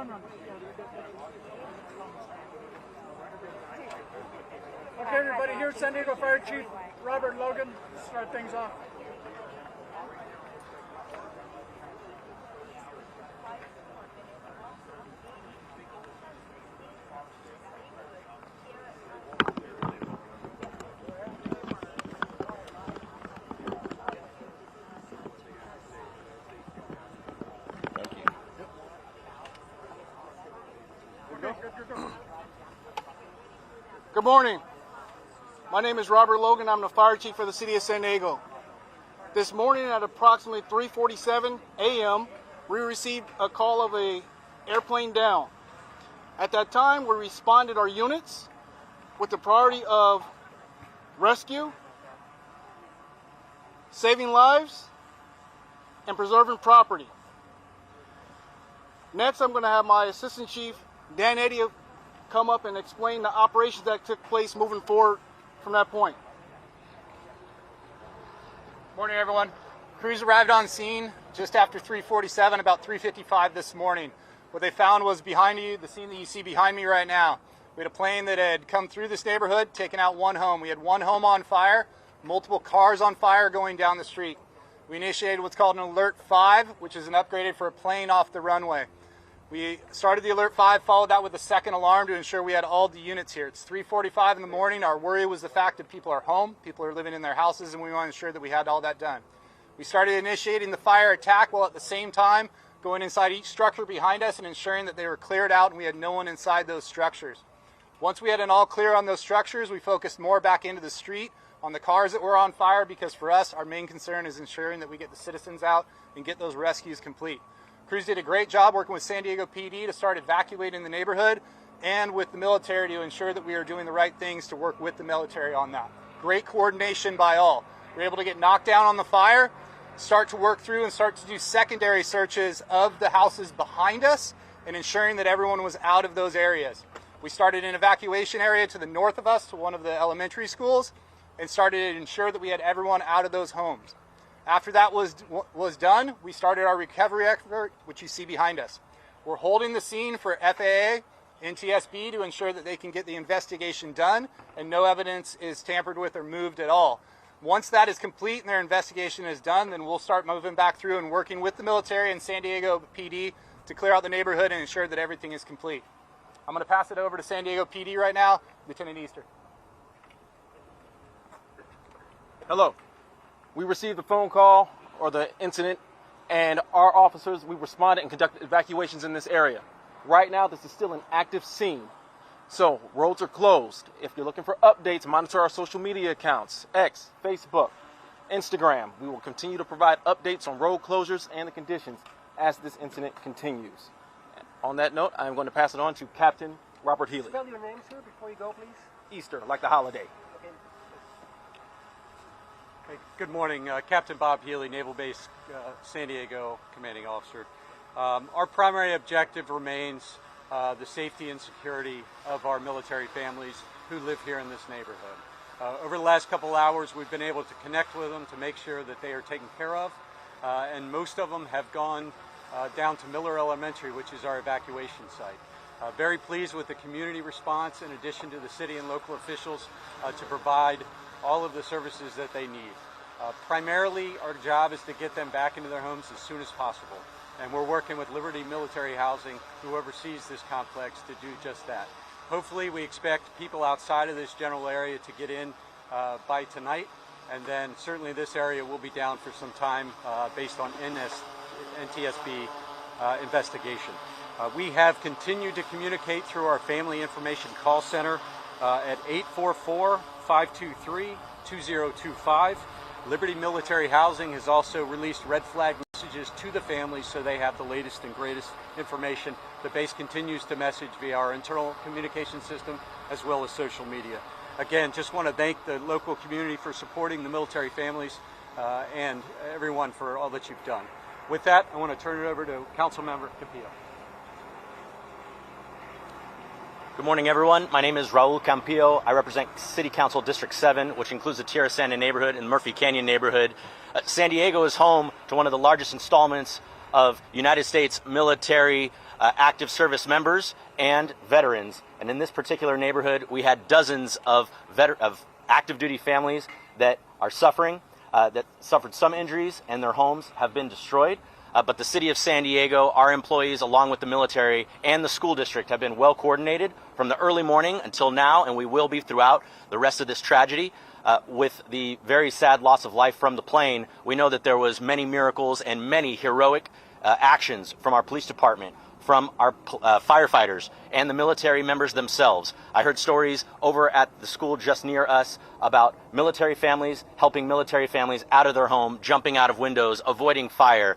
Okay, everybody, here's San Diego Fire Chief Robert Logan to start things off. Good morning. My name is Robert Logan. I'm the fire chief for the city of San Diego. This morning at approximately 3:47 a.m., we received a call of an airplane down. At that time, we responded our units with the priority of rescue, saving lives, and preserving property. Next, I'm going to have my assistant chief, Dan Eddy, come up and explain the operations that took place moving forward from that point. Morning, everyone. Crews arrived on scene just after 3:47, about 3:55 this morning. What they found was behind you, the scene that you see behind me right now. We had a plane that had come through this neighborhood, taken out one home. We had one home on fire, multiple cars on fire going down the street. We initiated what's called an Alert 5, which is an upgraded for a plane off the runway. We started the Alert 5, followed that with a second alarm to ensure we had all the units here. It's 3:45 in the morning. Our worry was the fact that people are home, people are living in their houses, and we want to ensure that we had all that done. We started initiating the fire attack while at the same time going inside each structure behind us and ensuring that they were cleared out and we had no one inside those structures. Once we had an all clear on those structures, we focused more back into the street on the cars that were on fire, because for us, our main concern is ensuring that we get the citizens out and get those rescues complete. Crews did a great job working with San Diego PD to start evacuating the neighborhood and with the military to ensure that we are doing the right things to work with the military on that. Great coordination by all. We were able to get knocked down on the fire, start to work through and start to do secondary searches of the houses behind us and ensuring that everyone was out of those areas. We started an evacuation area to the north of us to one of the elementary schools and started to ensure that we had everyone out of those homes. After that was done, we started our recovery effort, which you see behind us. We're holding the scene for FAA and TSB to ensure that they can get the investigation done and no evidence is tampered with or moved at all. Once that is complete and their investigation is done, then we'll start moving back through and working with the military and San Diego PD to clear out the neighborhood and ensure that everything is complete. I'm going to pass it over to San Diego PD right now, Lieutenant Easter. Hello. We received the phone call or the incident, and our officers, we responded and conducted evacuations in this area. Right now, this is still an active scene. So, roads are closed. If you're looking for updates, monitor our social media accounts, X, Facebook, Instagram. We will continue to provide updates on road closures and the conditions as this incident continues. On that note, I'm going to pass it on to Captain Robert Healy. Spell your name, sir, before you go, please. Easter, like the holiday. Good morning, Captain Bob Healy, Naval Base San Diego Commanding Officer. Our primary objective remains the safety and security of our military families who live here in this neighborhood. Over the last couple hours, we've been able to connect with them to make sure that they are taken care of, and most of them have gone down to Miller Elementary, which is our evacuation site. Very pleased with the community response in addition to the city and local officials to provide all of the services that they need. Primarily, our job is to get them back into their homes as soon as possible. And we're working with Liberty Military Housing, who oversees this complex, to do just that. Hopefully, we expect people outside of this general area to get in by tonight. And then certainly this area will be down for some time based on NTSB investigation. We have continued to communicate through our Family Information Call Center at 844-523-2025. Liberty Military Housing has also released red flag messages to the families so they have the latest and greatest information. The base continues to message via our internal communication system as well as social media. Again, just want to thank the local community for supporting the military families and everyone for all that you've done. With that, I want to turn it over to Councilmember Campillo. Good morning, everyone. My name is Raul Campillo. I represent City Council District 7, which includes the Tierra Santa neighborhood and Murphy Canyon neighborhood. San Diego is home to one of the largest installments of United States military active service members and veterans. And in this particular neighborhood, we had dozens of active duty families that are suffering, that suffered some injuries, and their homes have been destroyed. But the city of San Diego, our employees, along with the military and the school district, have been well coordinated from the early morning until now, and we will be throughout the rest of this tragedy. With the very sad loss of life from the plane, we know that there was many miracles and many heroic actions from our police department, from our firefighters, and the military members themselves. I heard stories over at the school just near us about military families helping military families out of their home, jumping out of windows, avoiding fire.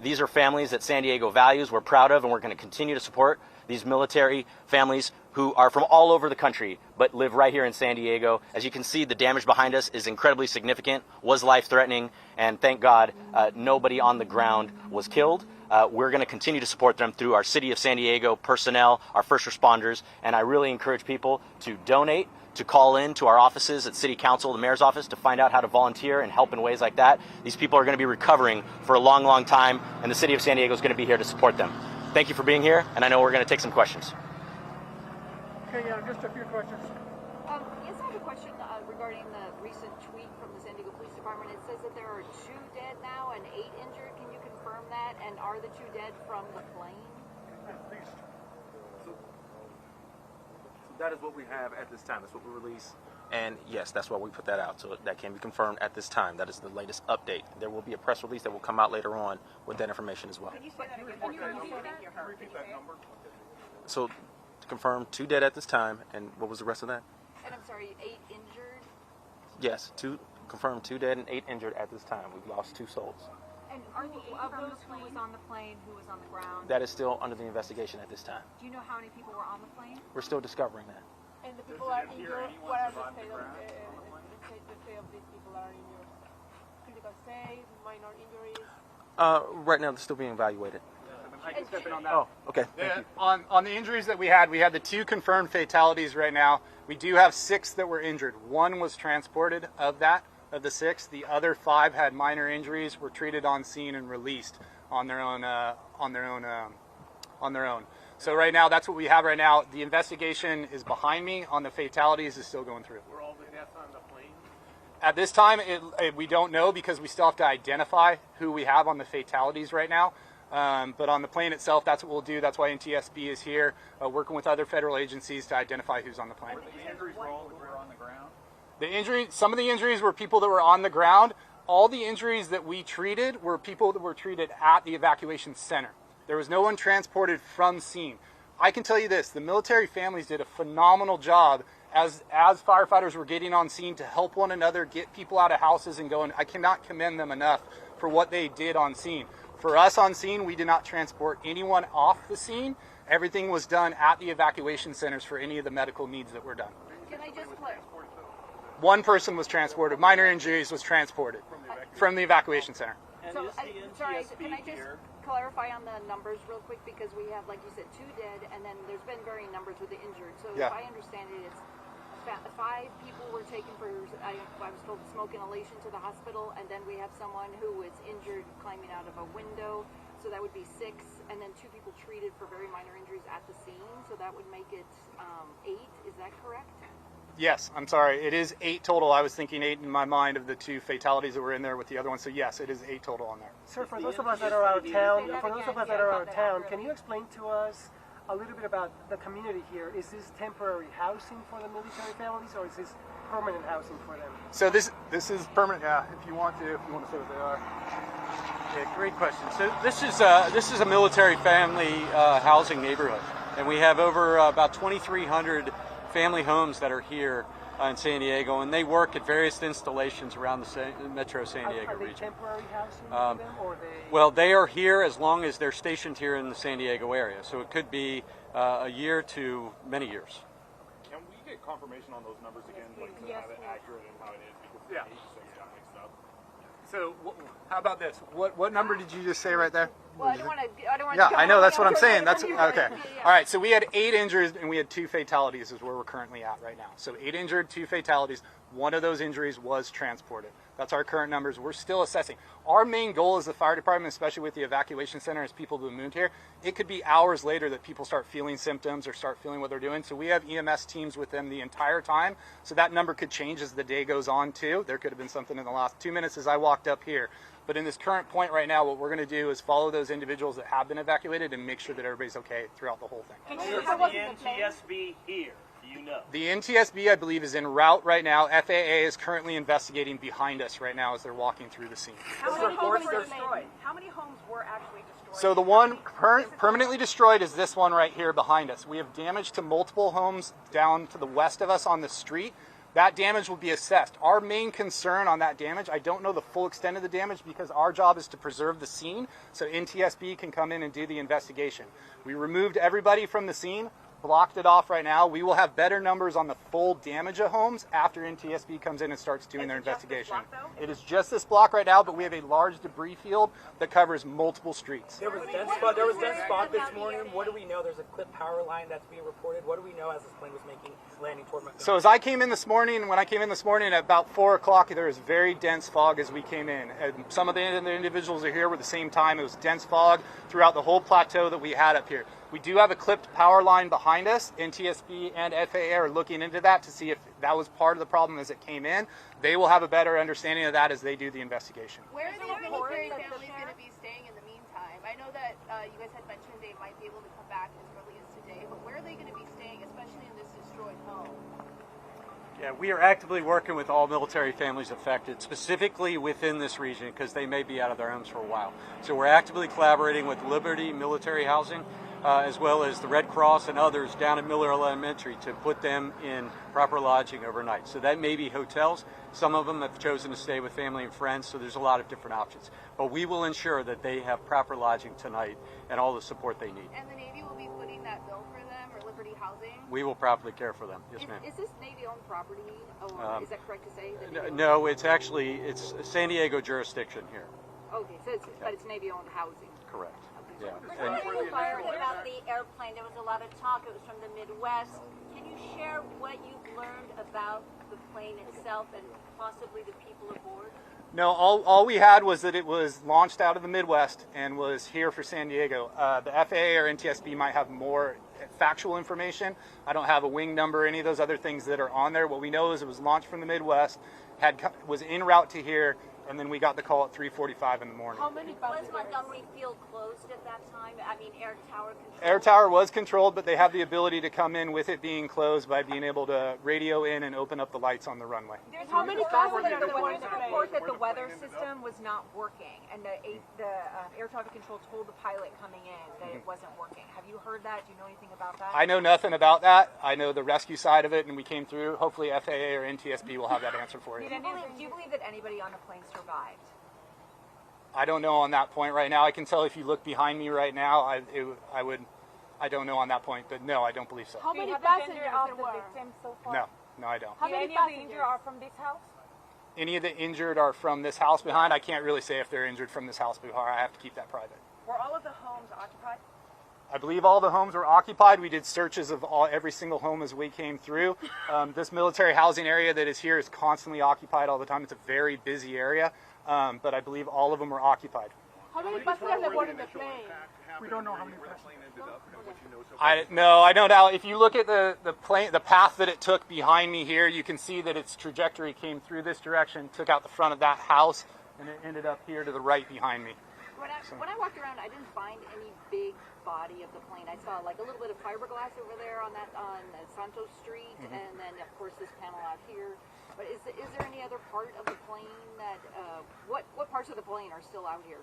These are families that San Diego values, we're proud of, and we're going to continue to support these military families who are from all over the country but live right here in San Diego. As you can see, the damage behind us is incredibly significant, was life-threatening, and thank God nobody on the ground was killed. We're going to continue to support them through our City of San Diego personnel, our first responders, and I really encourage people to donate, to call in to our offices at City Council, the Mayor's office, to find out how to volunteer and help in ways like that. These people are going to be recovering for a long, long time, and the City of San Diego is going to be here to support them. Thank you for being here, and I know we're going to take some questions. Okay, yeah, just a few questions. Yes, I have a question regarding the recent tweet from the San Diego Police Department. It says that there are 2 dead now and 8 injured. Can you confirm that? And are the 2 dead from the plane? At least. So that is what we have at this time. That's what we release. And yes, that's why we put that out. So that can be confirmed at this time. That is the latest update. There will be a press release that will come out later on with that information as well. Can you say that again? Repeat that number. So to confirm 2 dead at this time, and what was the rest of that? And I'm sorry, 8 injured? Yes, confirmed 2 dead and 8 injured at this time. We've lost 2 souls. And are the 8 of those who was on the plane, who was on the ground? That is still under the investigation at this time. Do you know how many people were on the plane? We're still discovering that. And the people are injured. What are the state of these people that are injured? Critical state, minor injuries? Right now, they're still being evaluated. I can step in on that. Oh, okay. Thank you. On the injuries that we had the 2 confirmed fatalities right now. We do have 6 that were injured. 1 was transported of the 6. The other 5 had minor injuries, were treated on scene and released on their own. So right now, that's what we have right now. The investigation is behind me on the fatalities is still going through. Were all the deaths on the plane? At this time, we don't know because we still have to identify who we have on the fatalities right now. But on the plane itself, that's what we'll do. That's why NTSB is here, working with other federal agencies to identify who's on the plane. Were the injuries all that were on the ground? Some of the injuries were people that were on the ground. All the injuries that we treated were people that were treated at the evacuation center. There was no one transported from scene. I can tell you this, the military families did a phenomenal job as firefighters were getting on scene to help one another, get people out of houses and going. I cannot commend them enough for what they did on scene. For us on scene, we did not transport anyone off the scene. Everything was done at the evacuation centers for any of the medical needs that were done. Can I just clarify? 1 person was transported. Minor injuries was transported from the evacuation center. So, sorry, can I just clarify on the numbers real quick? Because we have, like you said, 2 dead, and then there's been varying numbers with the injured. So Yeah. if I understand it, it's 5 people were taken for, I was told, smoke inhalation to the hospital, and then we have someone who was injured climbing out of a window. So that would be 6, and then 2 people treated for very minor injuries at the scene. So that would make it 8. Is that correct? Yes, I'm sorry. It is 8 total. I was thinking 8 in my mind of the 2 fatalities that were in there with the other one. So yes, it is 8 total on there. Sir, for those of us that are out of town, can you explain to us a little bit about the community here? Is this temporary housing for the military families, or is this permanent housing for them? So this is permanent. Yeah, if you want to say what they are. Yeah, great question. So this is a military family housing neighborhood, and we have over about 2,300 family homes that are here in San Diego, and they work at various installations around the Metro San Diego Are they region. temporary housing for them, or they? Well, they are here as long as they're stationed here in the San Diego area, so it could be a year to many years. Can we get confirmation on those numbers again, like to have it accurate and how it is? Because Yeah. the agencies got mixed up. So how about this? What number did you just say right there? Well, I don't want to. Yeah, I know. That's what I'm saying. That's okay. okay. All right. So we had 8 injured and we had 2 fatalities is where we're currently at right now. So 8 injured, 2 fatalities. One of those injuries was transported. That's our current numbers. We're still assessing. Our main goal as the fire department, especially with the evacuation center, as people who moved here, it could be hours later that people start feeling symptoms or start feeling what they're doing. So we have EMS teams with them the entire time. So that number could change as the day goes on too. There could have been something in the last 2 minutes as I walked up here. But in this current point right now, what we're going to do is follow those individuals that have been evacuated and make sure that everybody's okay throughout the whole thing. How was the NTSB here? Do you know? The NTSB, I believe, is en route right now. FAA is currently investigating behind us right now as they're walking through the scene. How many homes were destroyed? How many homes were actually destroyed? So the one permanently destroyed is this one right here behind us. We have damage to multiple homes down to the west of us on the street. That damage will be assessed. Our main concern on that damage, I don't know the full extent of the damage because our job is to preserve the scene so NTSB can come in and do the investigation. We removed everybody from the scene, blocked it off right now. We will have better numbers on the full damage of homes after NTSB comes in and starts doing their investigation. It is just this block right now, but we have a large debris field that covers multiple streets. There was dense fog this morning. What do we know? There's a clipped power line that's being reported. What do we know as this plane was landing toward Montgomery? So as I came in this morning, when I came in this morning at about 4 o'clock, there was very dense fog as we came in. And some of the individuals are here were the same time. It was dense fog throughout the whole plateau that we had up here. We do have a clipped power line behind us. NTSB and FAA are looking into that to see if that was part of the problem as it came in. They will have a better understanding of that as they do the investigation. Where are the military families going to be staying in the meantime? I know that you guys had mentioned they might be able to come back as early as today, but where are they going to be staying, especially in this destroyed home? Yeah, we are actively working with all military families affected, specifically within this region, because they may be out of their homes for a while. So we're actively collaborating with Liberty Military Housing, as well as the Red Cross and others down at Miller Elementary to put them in proper lodging overnight. So that may be hotels. Some of them have chosen to stay with family and friends, so there's a lot of different options. But we will ensure that they have proper lodging tonight and all the support they need. And the Navy will be footing that bill for them, or Liberty Housing? We will properly care for them. Yes, ma'am. Is this Navy-owned property, or is that correct to say? No, it's San Diego jurisdiction here. Okay, so but it's Navy-owned housing. Correct. Yeah. What about the airplane? There was a lot of talk. It was from the Midwest. Can you share what you've learned about the plane itself and possibly the people aboard? No, all we had was that it was launched out of the Midwest and was here for San Diego. The FAA or NTSB might have more factual information. I don't have a wing number or any of those other things that are on there. What we know is it was launched from the Midwest, was en route to here, and then we got the call at 3:45 in the morning. How many was Montgomery Field closed at that time? I mean, Air Tower controlled? Air Tower was controlled, but they have the ability to come in with it being closed by being able to radio in and open up the lights on the runway. How many passengers were on the report that the weather system was not working, and the air traffic control told the pilot coming in that it wasn't working? Have you heard that? Do you know anything about that? I know nothing about that. I know the rescue side of it, and we came through. Hopefully FAA or NTSB will have that answer for you. Do you believe that anybody on the plane survived? I don't know on that point right now. I can tell if you look behind me right now, I don't know on that point, but no, I don't believe so. How many passengers there were? So far? No, I don't. How many of the injured are from this house? Any of the injured are from this house behind. I can't really say if they're injured from this house behind. I have to keep that private. Were all of the homes occupied? I believe all the homes were occupied. We did searches of every single home as we came through. This military housing area that is here is constantly occupied all the time. It's a very busy area, but I believe all of them were occupied. How many passengers there were in the plane? We don't know how many passengers. I don't know. If you look at the path that it took behind me here, you can see that its trajectory came through this direction, took out the front of that house, and it ended up here to the right behind me. When I walked around, I didn't find any big body of the plane. I saw like a little bit of fiberglass over there on Santos Street, and then of course this panel out here. But is there any other part of the plane that what parts of the plane are still out here?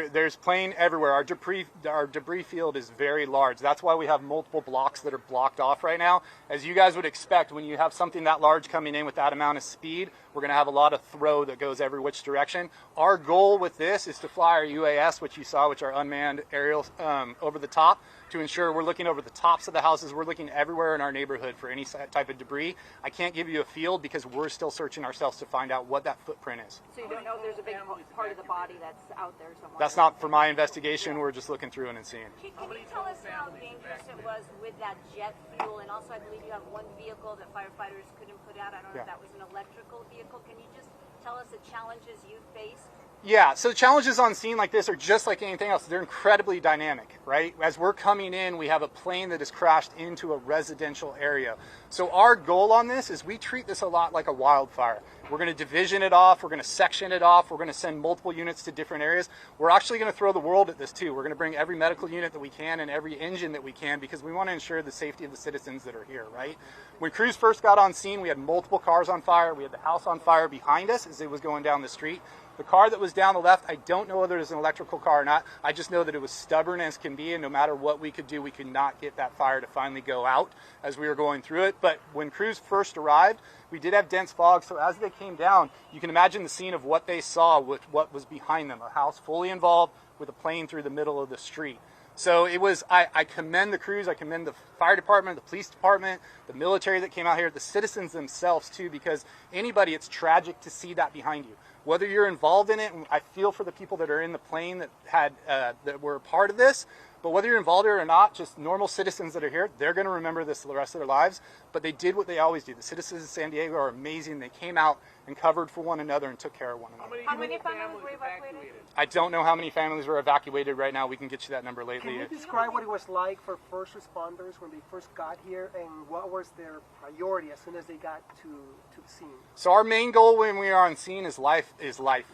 There's plane everywhere. Our debris field is very large. That's why we have multiple blocks that are blocked off right now. As you guys would expect, when you have something that large coming in with that amount of speed, we're going to have a lot of throw that goes every which direction. Our goal with this is to fly our UAS, which you saw, which are unmanned aerials, over the top, to ensure we're looking over the tops of the houses. We're looking everywhere in our neighborhood for any type of debris. I can't give you a field because we're still searching ourselves to find out what that footprint is. So you don't know if there's a big part of the body that's out there somewhere? That's not for my investigation. We're just looking through it and seeing. Can you tell us how dangerous it was with that jet fuel? And also, I believe you have one vehicle that firefighters couldn't put out. I don't know if that was an electrical vehicle. Can you just tell us the challenges you faced? Yeah, so challenges on scene like this are just like anything else. They're incredibly dynamic, right? As we're coming in, we have a plane that has crashed into a residential area. So our goal on this is we treat this a lot like a wildfire. We're going to division it off. We're going to section it off. We're going to send multiple units to different areas. We're actually going to throw the world at this too. We're going to bring every medical unit that we can and every engine that we can because we want to ensure the safety of the citizens that are here, right? When crews first got on scene, we had multiple cars on fire. We had the house on fire behind us as it was going down the street. The car that was down the left, I don't know whether it was an electrical car or not. I just know that it was stubborn as can be, and no matter what we could do, we could not get that fire to finally go out as we were going through it. But when crews first arrived, we did have dense fog, so as they came down, you can imagine the scene of what they saw with what was behind them, a house fully involved with a plane through the middle of the street. So it was, I commend the crews, I commend the fire department, the police department, the military that came out here, the citizens themselves too, because anybody, it's tragic to see that behind you. Whether you're involved in it, and I feel for the people that are in the plane that had that were a part of this, but whether you're involved in it or not, just normal citizens that are here, they're going to remember this the rest of their lives. But they did what they always do. The citizens of San Diego are amazing. They came out and covered for one another and took care of one another. How many families were evacuated? I don't know how many families were evacuated right now. We can get you that number lately. Can you describe what it was like for first responders when they first got here, and what was their priority as soon as they got to the scene? So our main goal when we are on scene is life.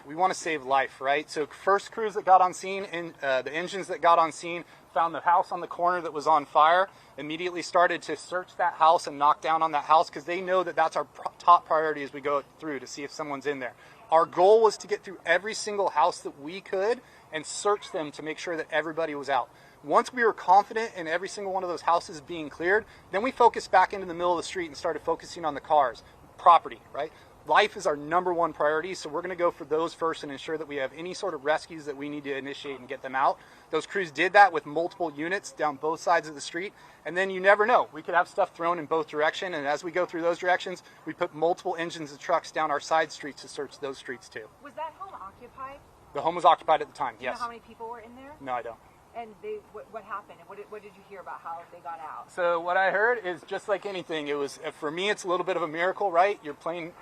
We want to save life, right? So first crews that got on scene, and the engines that got on scene, found the house on the corner that was on fire, immediately started to search that house and knock down on that house because they know that that's our top priority as we go through to see if someone's in there. Our goal was to get through every single house that we could and search them to make sure that everybody was out. Once we were confident in every single one of those houses being cleared, then we focused back into the middle of the street and started focusing on the cars, property, right? Life is our number one priority, so we're going to go for those first and ensure that we have any sort of rescues that we need to initiate and get them out. Those crews did that with multiple units down both sides of the street, and then you never know. We could have stuff thrown in both directions, and as we go through those directions, we put multiple engines and trucks down our side streets to search those streets too. Was that home occupied? The home was occupied at the time, Do you yes. know how many people were in there? No, I don't. And what happened? And what did you hear about how they got out? So what I heard is just like anything. It was, for me, it's a little bit of a miracle, right? A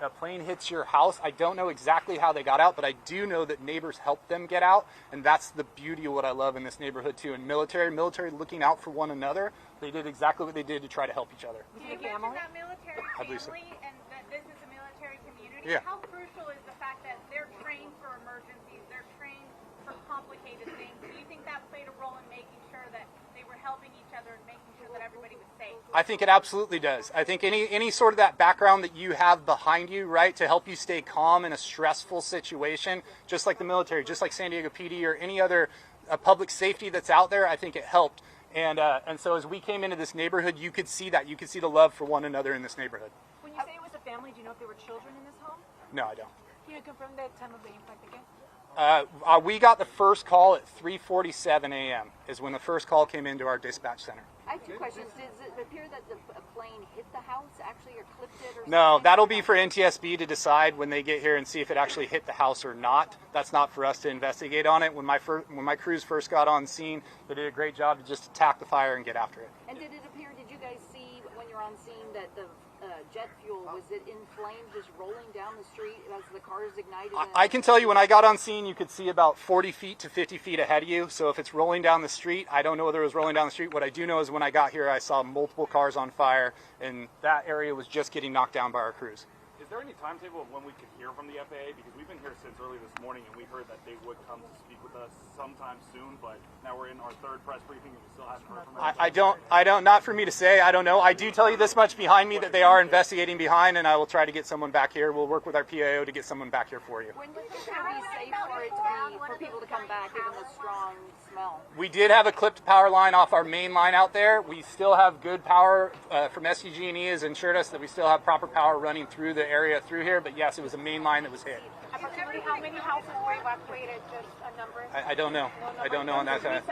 plane hits your house. I don't know exactly how they got out, but I do know that neighbors helped them get out, and that's the beauty of what I love in this neighborhood too. And military looking out for one another. They did exactly what they did to try to help each other. You mentioned that military I believe so. family and that this is a military community. Yeah. How crucial is the fact that they're trained for emergencies, they're trained for complicated things? Do you think that played a role in making sure that they were helping each other and making sure that everybody was safe? I think it absolutely does. I think any sort of that background that you have behind you, right, to help you stay calm in a stressful situation, just like the military, just like San Diego PD or any other public safety that's out there, I think it helped. And so as we came into this neighborhood, you could see that. You could see the love for one another in this neighborhood. When you say it was a family, do you know if there were children in this home? No, I don't. Can you confirm the time of the impact again? We got the first call at 3:47 a.m. is when the first call came into our dispatch center. I have two questions. Does it appear that the plane hit the house actually or clipped it or something? No, that'll be for NTSB to decide when they get here and see if it actually hit the house or not. That's not for us to investigate on it. When my crews first got on scene, they did a great job to just attack the fire and get after it. And did you guys see when you're on scene that the jet fuel, was it in flames just rolling down the street as the cars ignited? I can tell you when I got on scene, you could see about 40 feet to 50 feet ahead of you. So if it's rolling down the street, I don't know whether it was rolling down the street. What I do know is when I got here, I saw multiple cars on fire, and that area was just getting knocked down by our crews. Is there any timetable of when we could hear from the FAA? Because we've been here since early this morning, and we heard that they would come to speak with us sometime soon, but now we're in our third press briefing, and we still haven't heard from them. I don't, not for me to say, I don't know. I do tell you this much behind me that they are investigating behind, and I will try to get someone back here. We'll work with our PIO to get someone back here for you. When do you think it would be safe for people to come back given the strong smell? We did have a clipped power line off our main line out there. We still have good power from SDG&E has assured us that we still have proper power running through the area through here, but yes, it was a main line that was hit. Approximately how many houses were evacuated? Just a number? I don't know. I don't know on that side.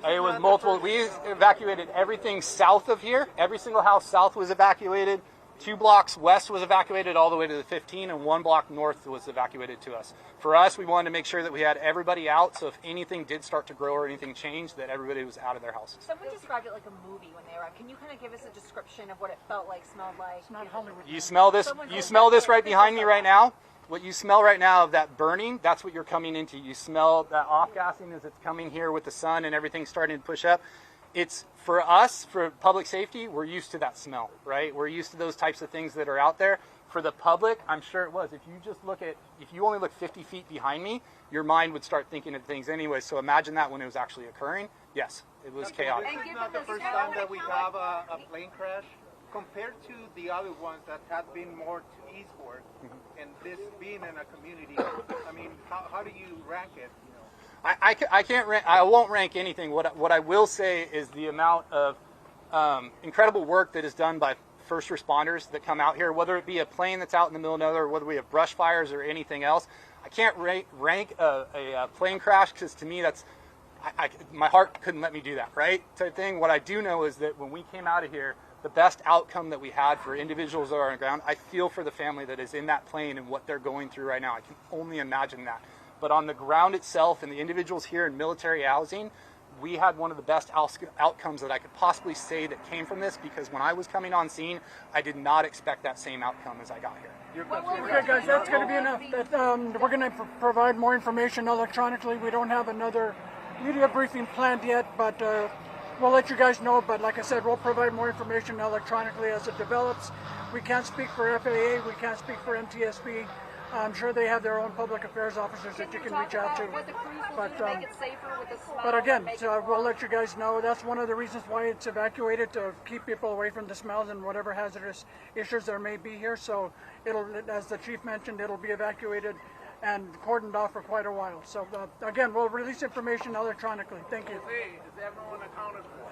It was multiple. We evacuated everything south of here. Every single house south was evacuated. 2 blocks west was evacuated all the way to the 15, and 1 block north was evacuated to us. For us, we wanted to make sure that we had everybody out, so if anything did start to grow or anything changed, that everybody was out of their houses. Someone described it like a movie when they arrived. Can you kind of give us a description of what it felt like, smelled like? It's not Hollywood. You smell this? You smell this right behind me right now? what you smell right now of that burning, that's what you're coming into. You smell that off-gassing as it's coming here with the sun and everything starting to push up. It's, for us, for public safety, we're used to that smell, right? We're used to those types of things that are out there. For the public, I'm sure it was. If you only look 50 feet behind me, your mind would start thinking of things anyway. So imagine that when it was actually occurring. Yes, it was chaotic. This is not the first time that we have a plane crash. Compared to the other ones that have been more to eastward, and this being in a community, I mean, how do you rank it? I can't rank. I won't rank anything. What I will say is the amount of incredible work that is done by first responders that come out here, whether it be a plane that's out in the middle of nowhere, whether we have brush fires or anything else. I can't rank a plane crash because to me that's my heart couldn't let me do that, right? Type thing. What I do know is that when we came out of here, the best outcome that we had for individuals that are on the ground, I feel for the family that is in that plane and what they're going through right now. I can only imagine that. But on the ground itself and the individuals here in military housing, we had one of the best outcomes that I could possibly say that came from this, because when I was coming on scene, I did not expect that same outcome as I got here. Okay, guys, that's going to be enough. We're going to provide more information electronically. We don't have another media briefing planned yet, but we'll let you guys know. But like I said, we'll provide more information electronically as it develops. We can't speak for FAA. We can't speak for MTSB. I'm sure they have their own public affairs officers that you can reach out to. But again, so we'll let you guys know. That's one of the reasons why it's evacuated, to keep people away from the smells and whatever hazardous issues there may be here. So it'll, as the chief mentioned, it'll be evacuated and cordoned off for quite a while. So again, we'll release information electronically. Thank you. Is everyone accounted for?